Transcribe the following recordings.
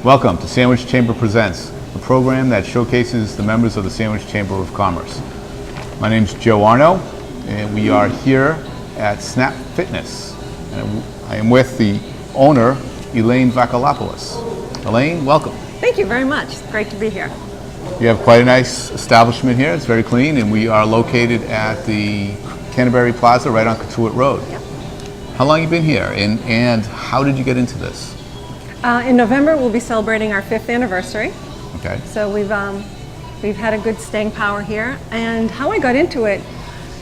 Welcome to Sandwich Chamber Presents, a program that showcases the members of the Sandwich Chamber of Commerce. My name is Joe Arnao, and we are here at Snap Fitness. And I am with the owner, Elaine Vakalopoulos. Elaine, welcome. Thank you very much. It's great to be here. You have quite a nice establishment here. It's very clean, and we are located at the Canterbury Plaza right on Cotuit Road. Yep. How long have you been here, and how did you get into this? In November, we'll be celebrating our 5th anniversary. Okay. So we've had a good staying power here. And how I got into it,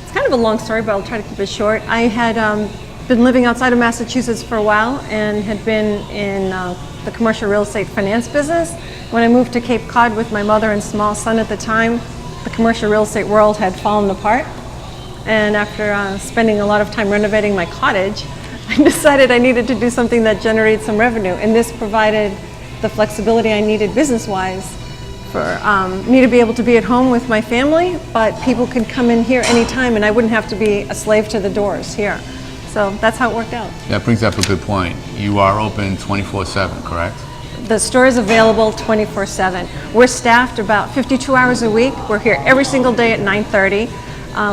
it's kind of a long story, but I'll try to keep it short. I had been living outside of Massachusetts for a while and had been in the commercial real estate finance business. When I moved to Cape Cod with my mother and small son at the time, the commercial real estate world had fallen apart. And after spending a lot of time renovating my cottage, I decided I needed to do something that generated some revenue, and this provided the flexibility I needed business-wise for me to be able to be at home with my family, but people could come in here anytime and I wouldn't have to be a slave to the doors here. So that's how it worked out. That brings up a good point. You are open 24/7, correct? The store is available 24/7. We're staffed about 52 hours a week. We're here every single day at 9:30.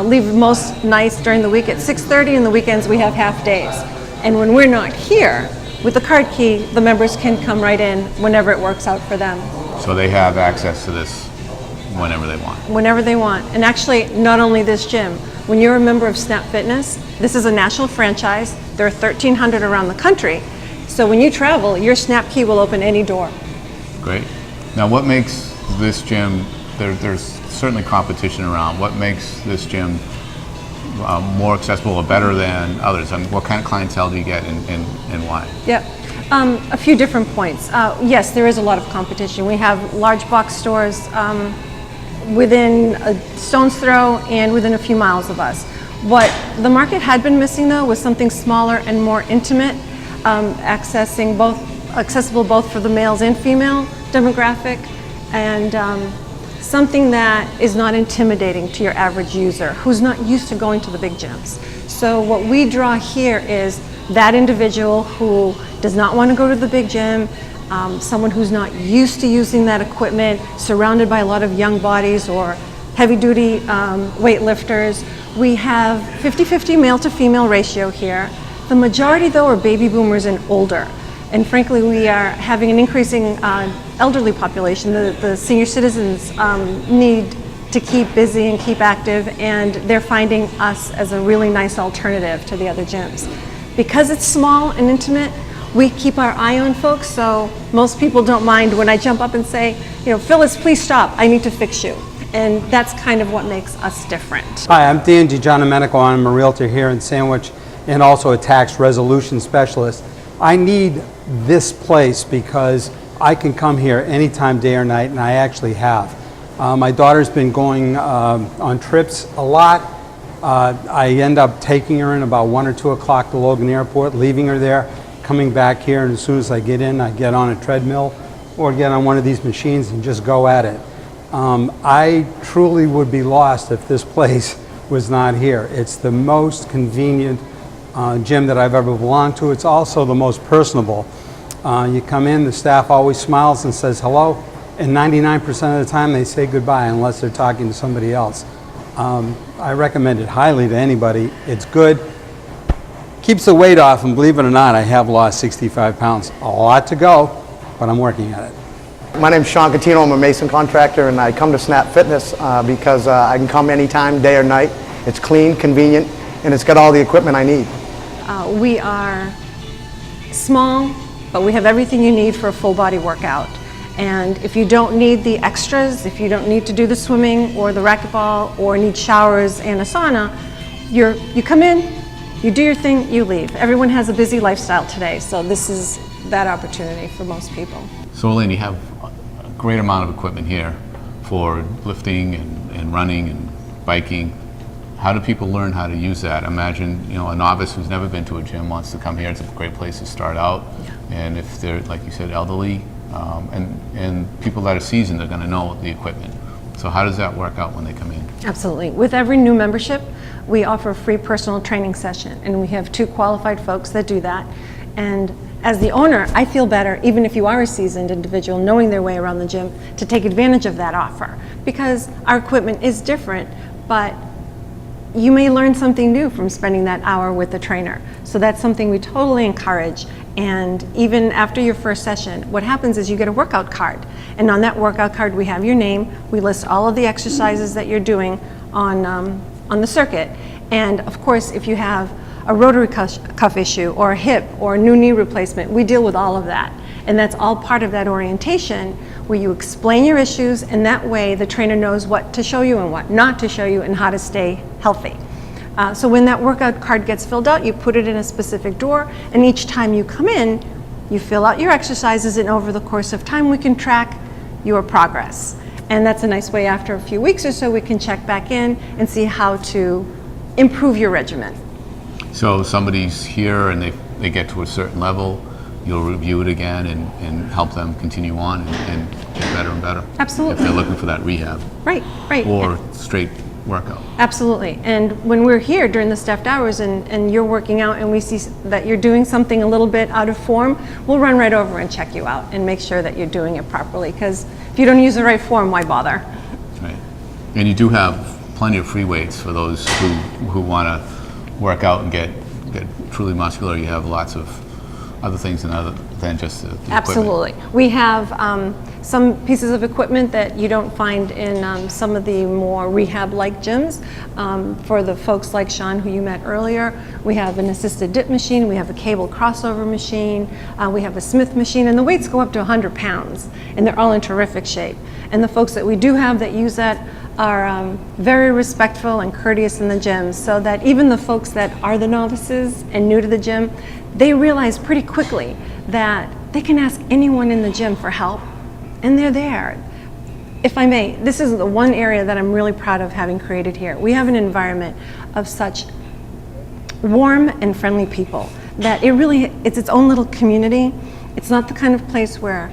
Leave most nights during the week at 6:30, and the weekends we have half days. And when we're not here, with the card key, the members can come right in whenever it works out for them. So they have access to this whenever they want. Whenever they want. And actually, not only this gym. When you're a member of Snap Fitness, this is a national franchise. There are 1,300 around the country. So when you travel, your Snap key will open any door. Great. Now what makes this gym, there's certainly competition around, what makes this gym more accessible or better than others? I mean, what kind of clientele do you get and why? Yep. A few different points. Yes, there is a lot of competition. We have large box stores within a stone's throw and within a few miles of us. What the market had been missing, though, was something smaller and more intimate, accessible both for the males and female demographic, and something that is not intimidating to your average user who's not used to going to the big gyms. So what we draw here is that individual who does not want to go to the big gym, someone who's not used to using that equipment, surrounded by a lot of young bodies or heavy-duty weightlifters. We have 50-50 male to female ratio here. The majority, though, are baby boomers and older. And frankly, we are having an increasing elderly population. The senior citizens need to keep busy and keep active, and they're finding us as a really nice alternative to the other gyms. Because it's small and intimate, we keep our eye on folks, so most people don't mind when I jump up and say, Phyllis, please stop, I need to fix you. And that's kind of what makes us different. Hi, I'm Dan DiGiandomenico. I'm a realtor here in Sandwich and also a tax resolution specialist. I need this place because I can come here anytime, day or night, and I actually have. My daughter's been going on trips a lot. I end up taking her in about 1 or 2 o'clock to Logan Airport, leaving her there, coming back here, and as soon as I get in, I get on a treadmill or get on one of these machines and just go at it. I truly would be lost if this place was not here. It's the most convenient gym that I've ever belonged to. It's also the most personable. You come in, the staff always smiles and says hello, and 99% of the time they say goodbye unless they're talking to somebody else. I recommend it highly to anybody. It's good, keeps the weight off, and believe it or not, I have lost 65 pounds. A lot to go, but I'm working at it. My name's Sean Catino. I'm a mason contractor, and I come to Snap Fitness because I can come anytime, day or night. It's clean, convenient, and it's got all the equipment I need. We are small, but we have everything you need for a full body workout. And if you don't need the extras, if you don't need to do the swimming or the racquetball or need showers and a sauna, you come in, you do your thing, you leave. Everyone has a busy lifestyle today, so this is that opportunity for most people. So Elaine, you have a great amount of equipment here for lifting and running and biking. How do people learn how to use that? Imagine, a novice who's never been to a gym wants to come here. It's a great place to start out. Yeah. And if they're, like you said, elderly, and people that are seasoned, they're going to know the equipment. So how does that work out when they come in? Absolutely. With every new membership, we offer a free personal training session, and we have 2 qualified folks that do that. And as the owner, I feel better, even if you are a seasoned individual, knowing their way around the gym, to take advantage of that offer. Because our equipment is different, but you may learn something new from spending that hour with the trainer. So that's something we totally encourage. And even after your first session, what happens is you get a workout card. And on that workout card, we have your name. We list all of the exercises that you're doing on the circuit. And of course, if you have a rotary cuff issue or a hip or a new knee replacement, we deal with all of that. And that's all part of that orientation where you explain your issues, and that way the trainer knows what to show you and what not to show you and how to stay healthy. So when that workout card gets filled out, you put it in a specific drawer, and each time you come in, you fill out your exercises, and over the course of time we can track your progress. And that's a nice way, after a few weeks or so, we can check back in and see how to improve your regimen. So somebody's here and they get to a certain level, you'll review it again and help them continue on and get better and better. Absolutely. If they're looking for that rehab. Right. Or straight workout. Absolutely. And when we're here during the staffed hours and you're working out and we see that you're doing something a little bit out of form, we'll run right over and check you out and make sure that you're doing it properly. Because if you don't use the right form, why bother? Right. And you do have plenty of free weights for those who want to work out and get truly muscular. You have lots of other things than just the Absolutely. equipment. We have some pieces of equipment that you don't find in some of the more rehab-like gyms. For the folks like Sean, who you met earlier, we have an assisted dip machine, we have a cable crossover machine, we have a Smith machine, and the weights go up to 100 pounds, and they're all in terrific shape. And the folks that we do have that use that are very respectful and courteous in the gym, so that even the folks that are the novices and new to the gym, they realize pretty quickly that they can ask anyone in the gym for help, and they're there. If I may, this is the one area that I'm really proud of having created here. We have an environment of such warm and friendly people that it's its own little community. It's not the kind of place where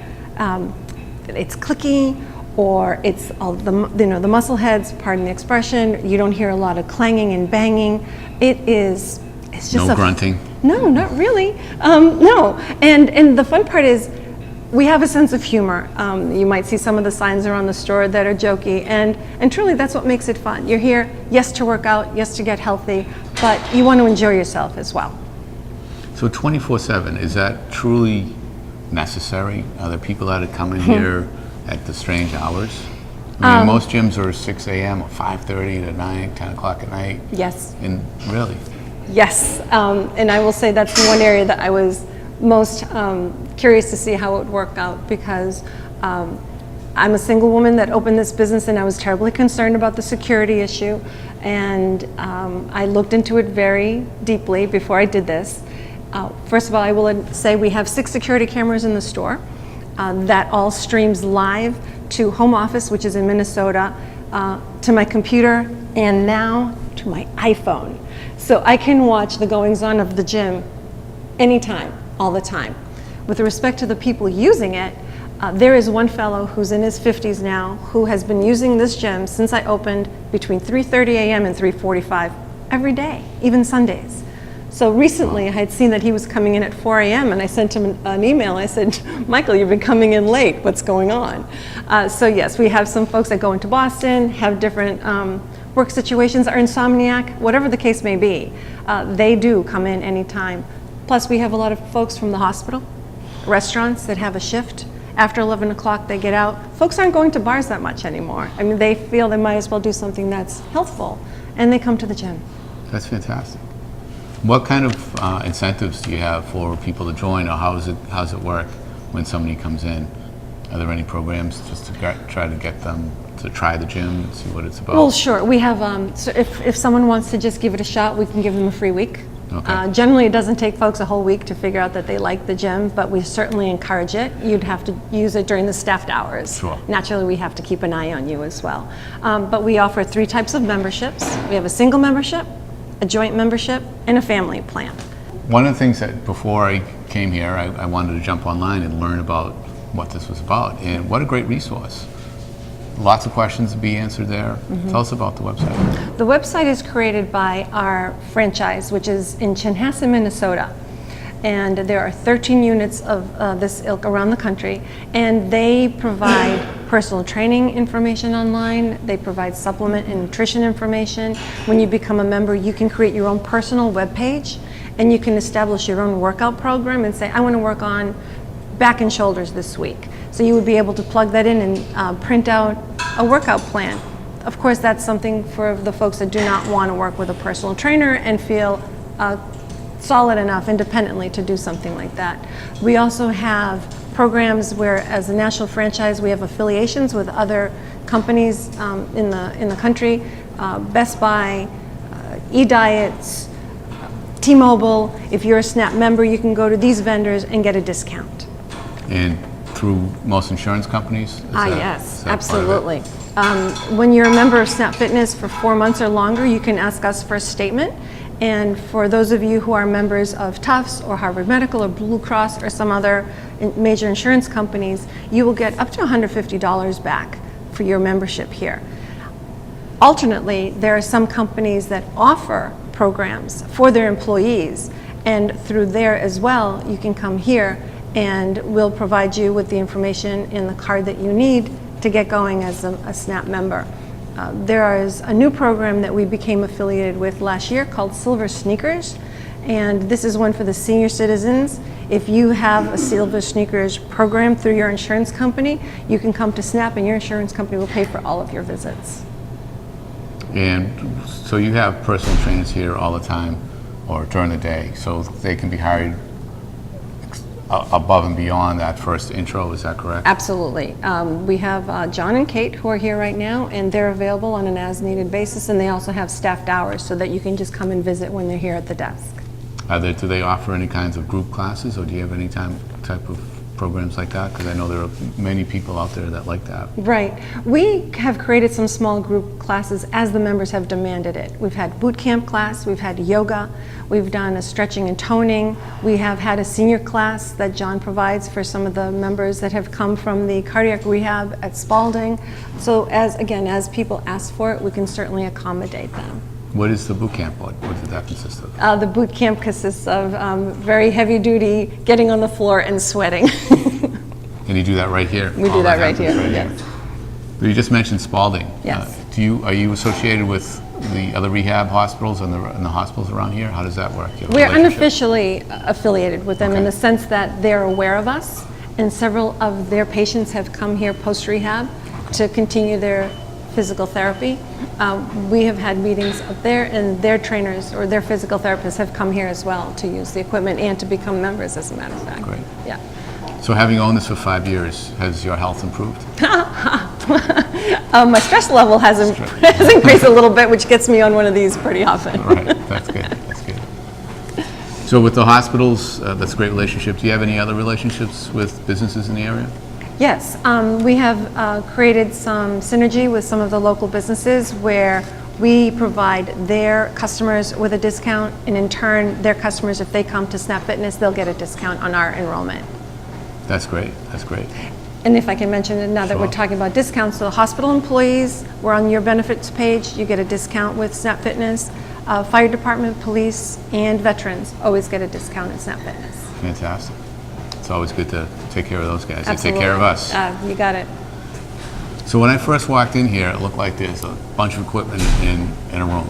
it's cliquey or it's all the muscle heads, pardon the expression. You don't hear a lot of clanging and banging. It's just No grunting. No, not really. No, and the fun part is we have a sense of humor. You might see some of the signs around the store that are jokey, and truly that's what makes it fun. You're here, yes, to work out, yes, to get healthy, but you want to enjoy yourself as well. So 24/7, is that truly necessary? Are there people that are coming here at the strange hours? I mean, most gyms are 6 a.m. or 5:30 to 9, 10 o'clock at night. Yes. And really? Yes, and I will say that's the one area that I was most curious to see how it would work out, because I'm a single woman that opened this business, and I was terribly concerned about the security issue, and I looked into it very deeply before I did this. First of all, I will say we have 6 security cameras in the store. That all streams live to home office, which is in Minnesota, to my computer, and now to my iPhone. So I can watch the goings-on of the gym anytime, all the time. With respect to the people using it, there is one fellow who's in his 50s now who has been using this gym since I opened between 3:30 a.m. and 3:45 every day, even Sundays. So recently I had seen that he was coming in at 4 a.m. and I sent him an email. I said, Michael, you've been coming in late. What's going on? So yes, we have some folks that go into Boston, have different work situations, are insomniac, whatever the case may be. They do come in anytime. Plus we have a lot of folks from the hospital, restaurants that have a shift. After 11 o'clock they get out. Folks aren't going to bars that much anymore. I mean, they feel they might as well do something that's healthful, and they come to the gym. That's fantastic. What kind of incentives do you have for people to join, or how's it work when somebody comes in? Are there any programs just to try to get them to try the gym and see what it's about? Well, sure. We have, so if someone wants to just give it a shot, we can give them a free week. Okay. Generally, it doesn't take folks a whole week to figure out that they like the gym, but we certainly encourage it. You'd have to use it during the staffed hours. Sure. Naturally, we have to keep an eye on you as well. But we offer 3 types of memberships. We have a single membership, a joint membership, and a family plan. One of the things that before I came here, I wanted to jump online and learn about what this was about, and what a great resource. Lots of questions to be answered there. Tell us about the website. The website is created by our franchise, which is in Chanhassen, Minnesota. and there are 13 units of this ilk around the country, and they provide personal training information online. They provide supplement and nutrition information. When you become a member, you can create your own personal web page, and you can establish your own workout program and say, I want to work on back and shoulders this week. So you would be able to plug that in and print out a workout plan. Of course, that's something for the folks that do not want to work with a personal trainer and feel solid enough independently to do something like that. We also have programs where, as a national franchise, we have affiliations with other companies in the country, Best Buy, eDiets, T-Mobile. If you're a SNAP member, you can go to these vendors and get a discount. And through most insurance companies? Yes, absolutely. When you're a member of Snap Fitness for 4 months or longer, you can ask us for a statement. And for those of you who are members of Tufts or Harvard Medical or Blue Cross or some other major insurance companies, you will get up to $150 back for your membership here. Alternately, there are some companies that offer programs for their employees, and through there as well, you can come here and we'll provide you with the information in the card that you need to get going as a SNAP member. There is a new program that we became affiliated with last year called Silver Sneakers, and this is one for the senior citizens. If you have a Silver Sneakers program through your insurance company, you can come to SNAP and your insurance company will pay for all of your visits. And so you have personal trainers here all the time or during the day, so they can be hired above and beyond that first intro, is that correct? Absolutely. We have John and Kate who are here right now, and they're available on an as-needed basis, and they also have staffed hours so that you can just come and visit when they're here at the desk. Do they offer any kinds of group classes, or do you have any type of programs like that? Because I know there are many people out there that like that. Right. We have created some small group classes as the members have demanded it. We've had boot camp class, we've had yoga, we've done a stretching and toning, we have had a senior class that John provides for some of the members that have come from the cardiac rehab at Spalding. So as people ask for it, we can certainly accommodate them. What is the boot camp? What does that consist of? The boot camp consists of very heavy duty, getting on the floor and sweating. And you do that right here? We do that right here, yes. You just mentioned Spalding. Yes. Are you associated with the other rehab hospitals and the hospitals around here? How does that work? We're unofficially affiliated with them in the sense that they're aware of us, and several of their patients have come here post-rehab to continue their physical therapy. We have had meetings up there, and their trainers or their physical therapists have come here as well to use the equipment and to become members, as a matter of fact. Great. Yeah. So having owned this for 5 years, has your health improved? My stress level has increased a little bit, which gets me on one of these pretty often. Right, that's good, that's good. So with the hospitals, that's a great relationship. Do you have any other relationships with businesses in the area? Yes, we have created some synergy with some of the local businesses where we provide their customers with a discount, and in turn, their customers, if they come to Snap Fitness, they'll get a discount on our enrollment. That's great, that's great. And if I can mention it now that we're talking about discounts, so hospital employees, we're on your benefits page, you get a discount with Snap Fitness. Fire department, police, and veterans always get a discount at Snap Fitness. Fantastic. It's always good to take care of those guys. Absolutely. They take care of us. You got it. So when I first walked in here, it looked like there's a bunch of equipment in a room.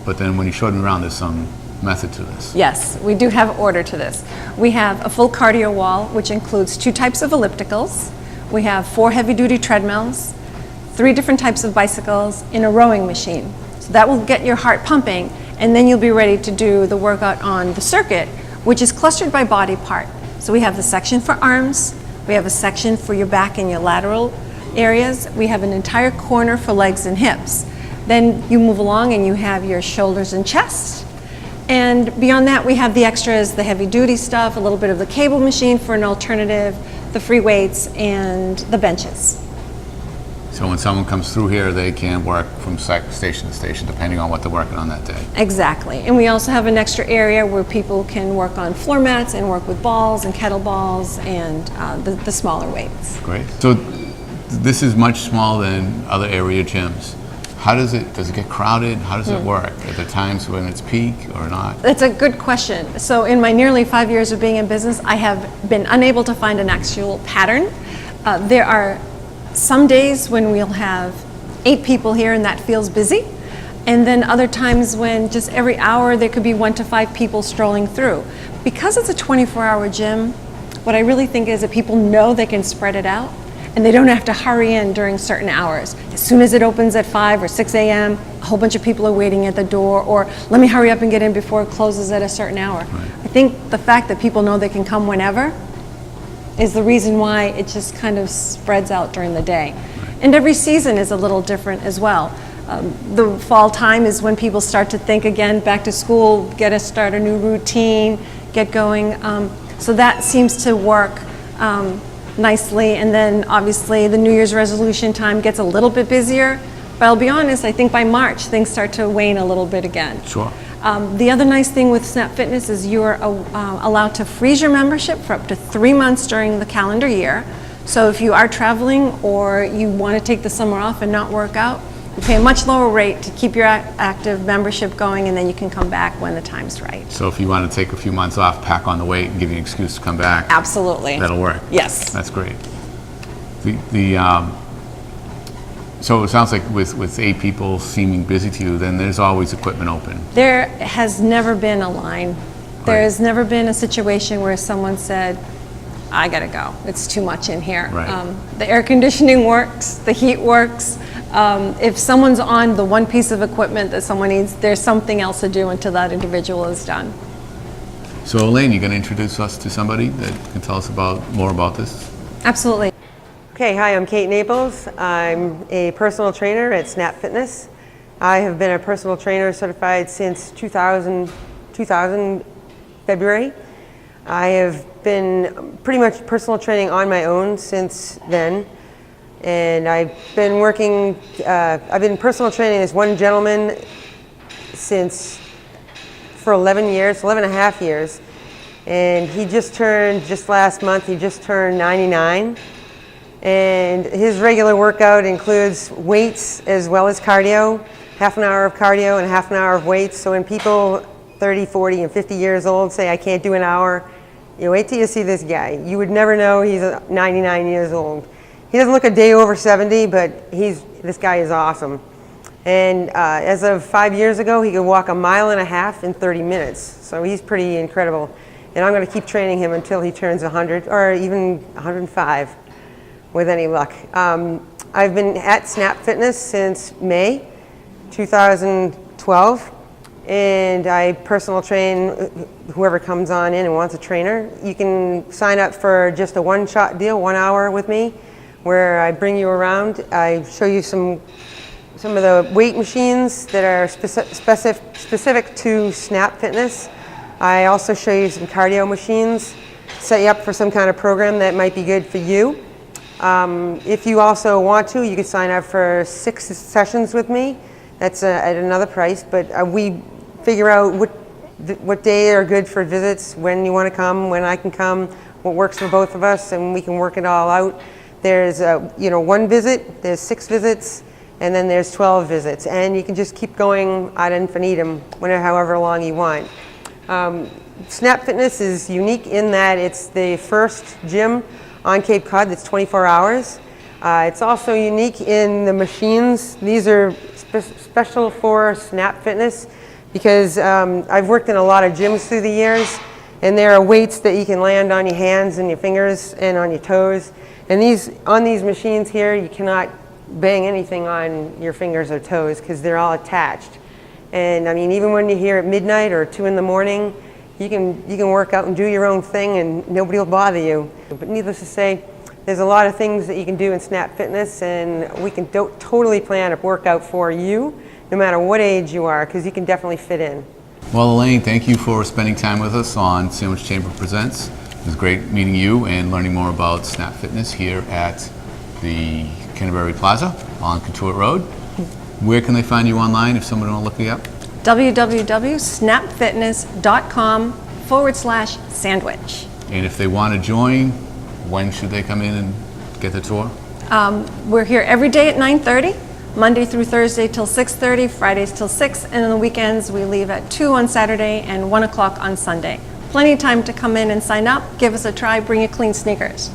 But then when you showed me around, there's some method to this. Yes, we do have order to this. We have a full cardio wall, which includes 2 types of ellipticals. We have 4 heavy-duty treadmills, 3 different types of bicycles, and a rowing machine. So that will get your heart pumping, and then you'll be ready to do the workout on the circuit, which is clustered by body part. So we have the section for arms, we have a section for your back and your lateral areas, we have an entire corner for legs and hips. Then you move along and you have your shoulders and chest. And beyond that, we have the extras, the heavy duty stuff, a little bit of the cable machine for an alternative, the free weights, and the benches. So when someone comes through here, they can work from station to station, depending on what they're working on that day. Exactly. And we also have an extra area where people can work on floor mats and work with balls and kettlebells and the smaller weights. Great. So this is much smaller than other area gyms. does it get crowded? How does it work? Are there times when it's peak or not? That's a good question. So in my nearly 5 years of being in business, I have been unable to find an actual pattern. There are some days when we'll have 8 people here and that feels busy. And then other times when just every hour there could be 1 to 5 people strolling through. Because it's a 24-hour gym, what I really think is that people know they can spread it out and they don't have to hurry in during certain hours. As soon as it opens at 5 or 6 a.m., a whole bunch of people are waiting at the door, or let me hurry up and get in before it closes at a certain hour. Right. I think the fact that people know they can come whenever is the reason why it just kind of spreads out during the day. Right. And every season is a little different as well. The fall time is when people start to think again, back to school, start a new routine, get going. So that seems to work nicely. And then obviously the New Year's resolution time gets a little bit busier. But I'll be honest, I think by March things start to wane a little bit again. Sure. The other nice thing with Snap Fitness is you're allowed to freeze your membership for up to 3 months during the calendar year. So if you are traveling or you want to take the summer off and not work out, you pay a much lower rate to keep your active membership going, and then you can come back when the time's right. So if you want to take a few months off, pack on the weight and give you an excuse to come back. Absolutely. That'll work. Yes. That's great. So it sounds like with 8 people seeming busy to you, then there's always equipment open. There has never been a line. There has never been a situation where someone said, I gotta go, it's too much in here. Right. The air conditioning works, the heat works. If someone's on the one piece of equipment that someone needs, there's something else to do until that individual is done. So Elaine, you gonna introduce us to somebody that can tell us more about this? Absolutely. Okay, hi, I'm Kate Naples. I'm a personal trainer at Snap Fitness. I have been a personal trainer certified since 2000 February. I have been pretty much personal training on my own since then. And I've been working, I've been personal training this one gentleman for 11 and a half years. And he just last month, he just turned 99. And his regular workout includes weights as well as cardio, half an hour of cardio and half an hour of weights. So when people 30, 40, and 50 years old say, I can't do an hour, you wait till you see this guy. You would never know he's 99 years old. He doesn't look a day over 70, but this guy is awesome. And as of 5 years ago, he could walk 1.5 miles in 30 minutes. So he's pretty incredible. And I'm going to keep training him until he turns 100 or even 105 with any luck. I've been at Snap Fitness since May 2012. And I personal train whoever comes on in and wants a trainer. You can sign up for just a one-shot deal, 1 hour with me, where I bring you around. I show you some of the weight machines that are specific to Snap Fitness. I also show you some cardio machines, set you up for some kind of program that might be good for you. If you also want to, you can sign up for 6 sessions with me. That's at another price, but we figure out what day are good for visits, when you want to come, when I can come, what works for both of us, and we can work it all out. There's 1 visit, there's 6 visits, and then there's 12 visits, and you can just keep going ad infinitum, however long you want. Snap Fitness is unique in that it's the first gym on Cape Cod that's 24 hours. It's also unique in the machines. These are special for Snap Fitness because I've worked in a lot of gyms through the years, and there are weights that you can land on your hands and your fingers and on your toes. And on these machines here, you cannot bang anything on your fingers or toes because they're all attached. And I mean, even when you're here at midnight or 2 in the morning, you can work out and do your own thing and nobody will bother you. But needless to say, there's a lot of things that you can do in Snap Fitness, and we can totally plan a workout for you, no matter what age you are, because you can definitely fit in. Well, Elaine, thank you for spending time with us on Sandwich Chamber Presents. It was great meeting you and learning more about Snap Fitness here at the Canterbury Plaza on Cotuit Road. Where can they find you online if someone want to look you up? www.snapfitness.com/sandwich. And if they want to join, when should they come in and get the tour? We're here every day at 9:30. Monday through Thursday till 6:30, Fridays till 6, and on the weekends we leave at 2 on Saturday and 1 o'clock on Sunday. Plenty of time to come in and sign up, give us a try, bring your clean sneakers.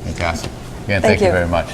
Fantastic. Again, Thank thank you you. very much.